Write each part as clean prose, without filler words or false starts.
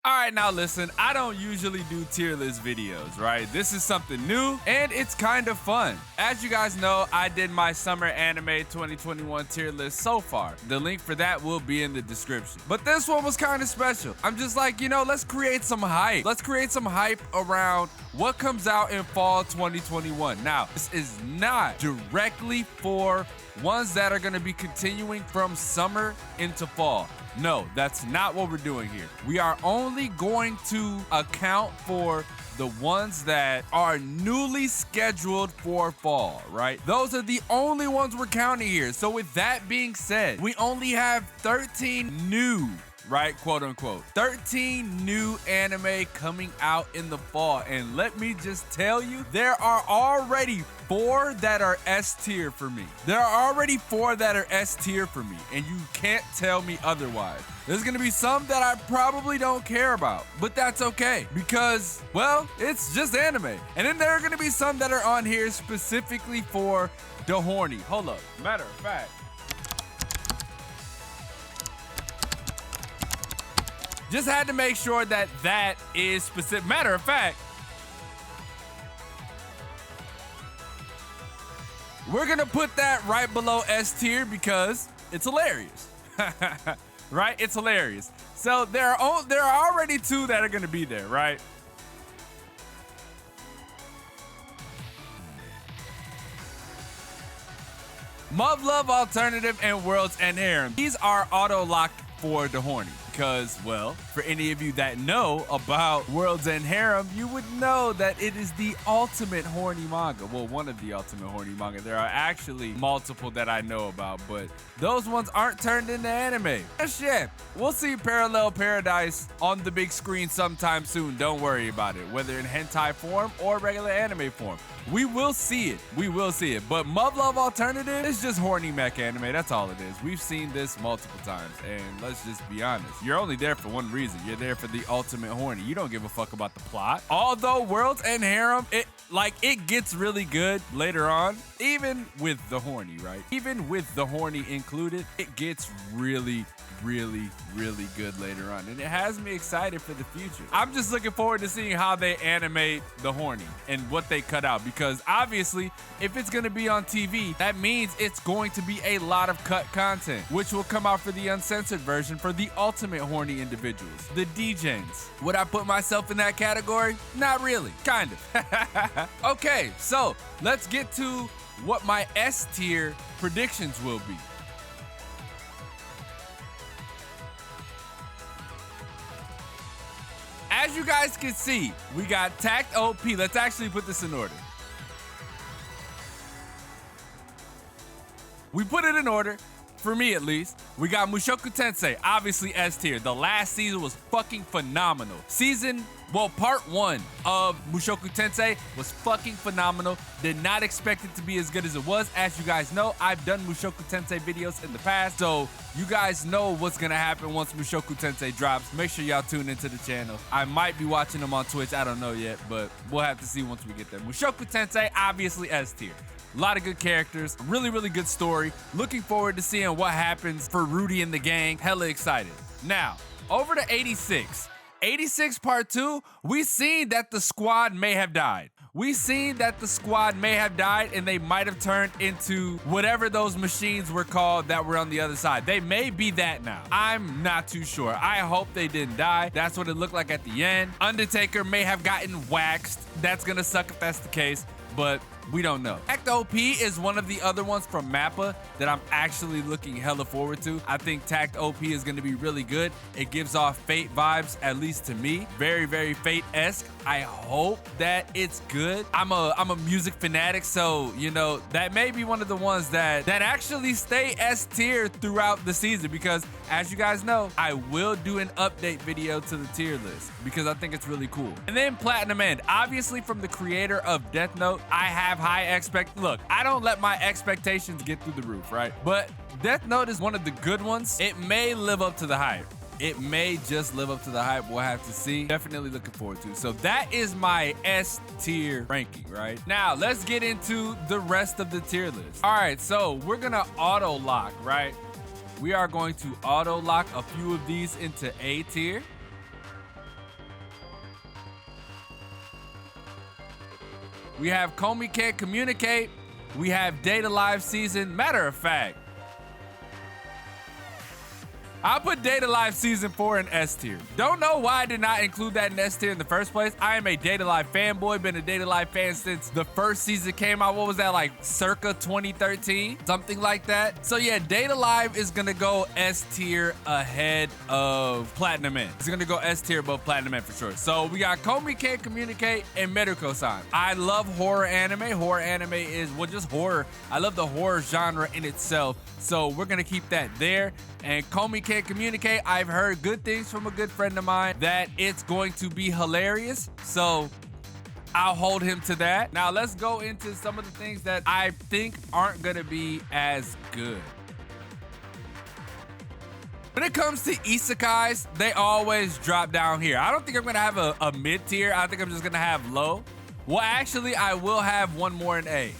All right, now listen, I don't usually do tier list videos, right? This is something new and it's kind of fun. As you guys know, I did my summer anime 2021 tier list so far. The link for that will be in the description. But this one was kind of special. I'm just like, let's create some hype. Let's create some hype around what comes out in fall 2021. Now, this is not directly for ones that are going to be continuing from summer into fall. No, that's not what we're doing here. We are only going to account for the ones that are newly scheduled for fall, right? Those are the only ones we're counting here. So with that being said, we only have 13 new, right, quote unquote, 13 new anime coming out in the fall. And let me just tell you, there are already 4 that are S tier for me. There are already 4 that are S tier for me, and you can't tell me otherwise. There's gonna be some that I probably don't care about, but that's okay because, well, it's just anime. And then there are gonna be some that are on here specifically for the horny. Hold up, matter of fact, just had to make sure that that is specific. Matter of fact, we're gonna put that right below S tier because it's hilarious. Right? It's hilarious. So there are already 2 that are gonna be there, right? Mug Love Alternative and World's End Harem. These are auto locked for the horny. Because, well, for any of you that know about World's End Harem, you would know that it is the ultimate horny manga. Well, one of the ultimate horny manga. There are actually multiple that I know about, but those ones aren't turned into anime. Shit. We'll see Parallel Paradise on the big screen sometime soon. Don't worry about it, whether in hentai form or regular anime form. We will see it. We will see it. But Mug Love Alternative is just horny mech anime. That's all it is. We've seen this multiple times. And let's just be honest. You're only there for one reason. You're there for the ultimate horny. You don't give a fuck about the plot. Although World's End Harem, it gets really good later on. Even with the horny, right? Even with the horny included, it gets really good later on, and it has me excited for the future. I'm just looking forward to seeing how they animate the horny and what they cut out, because obviously if it's going to be on TV, that means it's going to be a lot of cut content, which will come out for the uncensored version for the ultimate horny individuals, the DJs. Would I put myself in that category? Not really, kind of. Okay, so let's get to what my S tier predictions will be. As you guys can see, we got Tact OP. Let's actually put this in order. We put it in order, for me at least. We got Mushoku Tensei, obviously S tier. The last season was fucking phenomenal. Part 1 of Mushoku Tensei was fucking phenomenal. Did not expect it to be as good as it was. As you guys know, I've done Mushoku Tensei videos in the past, so you guys know what's gonna happen once Mushoku Tensei drops. Make sure y'all tune into the channel. I might be watching them on Twitch, I don't know yet, but we'll have to see once we get there. Mushoku Tensei, obviously S tier. A lot of good characters, really good story. Looking forward to seeing what happens for Rudy and the gang. Hella excited. Now, over to 86. 86 part 2, we seen that the squad may have died. We seen that the squad may have died and they might have turned into whatever those machines were called that were on the other side. They may be that now. I'm not too sure. I hope they didn't die. That's what it looked like at the end. Undertaker may have gotten waxed. That's gonna suck if that's the case, but we don't know. Tact OP is one of the other ones from Mappa that I'm actually looking hella forward to. I think Tact OP is going to be really good. It gives off Fate vibes, at least to me. Very Fate-esque. I hope that it's good. I'm a music fanatic, so that may be one of the ones that actually stay S tier throughout the season, because as you guys know, I will do an update video to the tier list because I think it's really cool. And then Platinum End, obviously from the creator of Death Note, I have high look, I don't let my expectations get through the roof, right? But Death Note is one of the good ones. It may live up to the hype. It may just live up to the hype. We'll have to see. Definitely looking forward to. So that is my S tier ranking, right? Now let's get into the rest of the tier list. All right, so we're gonna auto lock, right? We are going to auto lock a few of these into A tier. We have Komi Can't Communicate. We have Date A Live Season. Matter of fact, I'll put Date A Live Season 4 in S tier. Don't know why I did not include that in S tier in the first place. I am a Date A Live fanboy, been a Date A Live fan since the first season came out. What was that, like circa 2013? Something like that. So yeah, Date A Live is gonna go S tier ahead of Platinum End. It's gonna go S tier above Platinum End for sure. So we got Komi Can't Communicate and Meruko-san. I love horror anime. Horror anime is, well, just horror. I love the horror genre in itself. So we're gonna keep that there. And Komi Can't Communicate, I've heard good things from a good friend of mine that it's going to be hilarious. So I'll hold him to that. Now let's go into some of the things that I think aren't gonna be as good. When it comes to isekais, they always drop down here. I don't think I'm gonna have a mid tier. I think I'm just gonna have low. Well, actually, I will have one more in A.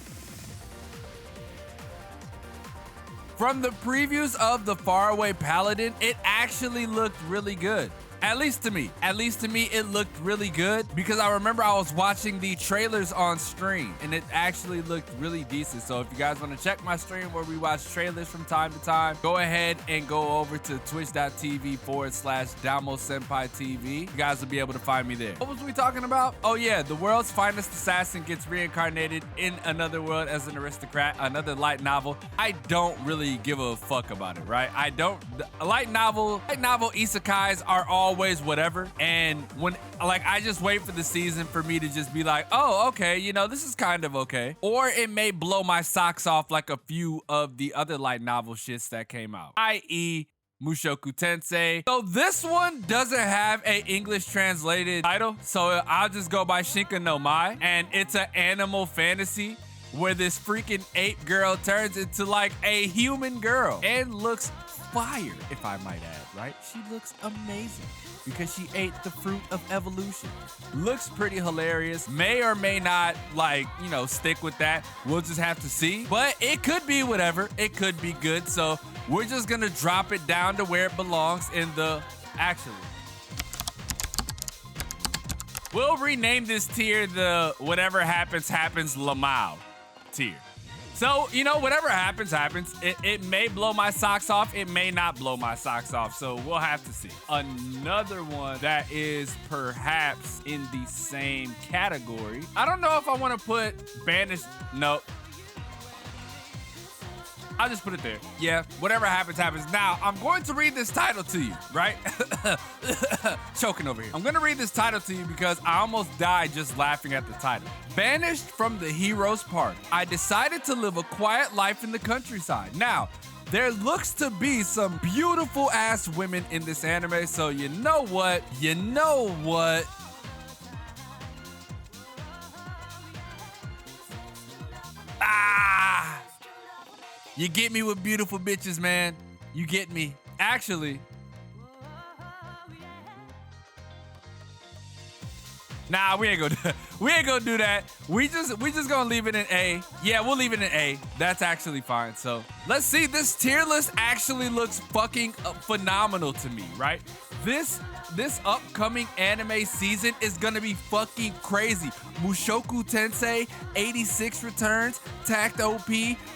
From the previews of The Faraway Paladin, it actually looked really good. At least to me. At least to me, it looked really good because I remember I was watching the trailers on stream and it actually looked really decent. So if you guys want to check my stream where we watch trailers from time to time, go ahead and go over to twitch.tv/DamoSenpai TV. You guys will be able to find me there. What was we talking about? Oh yeah, the world's finest assassin gets reincarnated in another world as an aristocrat, another light novel. I don't really give a fuck about it, right? I don't. Light novel isekais are always whatever, and when I just wait for the season for me to just be like, oh, okay, you know, this is kind of okay, or it may blow my socks off like a few of the other light novel shits that came out, i.e. Mushoku Tensei. So this one doesn't have a English translated title, so I'll just go by Shinka no Mai, and it's an animal fantasy where this freaking ape girl turns into like a human girl and looks fire, if I might add, right? She looks amazing because she ate the fruit of evolution. Looks pretty hilarious. May or may not, like, you know, stick with that. We'll just have to see. But it could be whatever. It could be good. So we're just gonna drop it down to where it belongs in the, actually, we'll rename this tier the whatever happens Lamau tier. So, you know, whatever happens, happens. It may blow my socks off. It may not blow my socks off. So we'll have to see. Another one that is perhaps in the same category. I don't know if I want to put Banished. No. I'll just put it there. Yeah, whatever happens, happens. Now, I'm going to read this title to you, right? Choking over here. I'm going to read this title to you because I almost died just laughing at the title. Banished from the hero's park, I decided to live a quiet life in the countryside. Now, there looks to be some beautiful ass women in this anime, so you know what? You know what? You get me with beautiful bitches, man. You get me. Actually, nah, we ain't gonna do that. We just gonna leave it in A. Yeah, we'll leave it in A. That's actually fine. So let's see. This tier list actually looks fucking phenomenal to me, right? This upcoming anime season is gonna be fucking crazy. Mushoku Tensei 86 returns, Tact OP,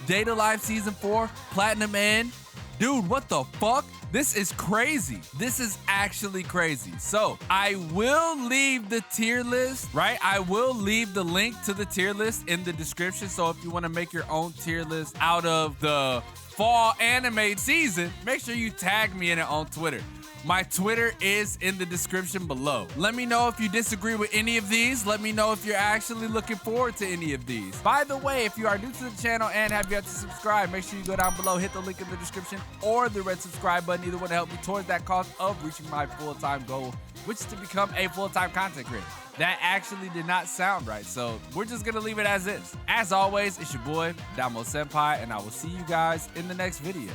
Date A Live Season 4, Platinum End. Dude, what the fuck? This is crazy. This is actually crazy. So I will leave the tier list, right? I will leave the link to the tier list in the description. So if you want to make your own tier list out of the fall anime season, make sure you tag me in it on Twitter. My Twitter is in the description below. Let me know if you disagree with any of these. Let me know if you're actually looking forward to any of these. By the way, if you are new to the channel and have yet to subscribe, make sure you go down below, hit the link in the description or the red subscribe button. Either one to help me towards that cause of reaching my full-time goal, which is to become a full-time content creator. That actually did not sound right, so we're just gonna leave it as is. As always, it's your boy, Damo Senpai, and I will see you guys in the next video.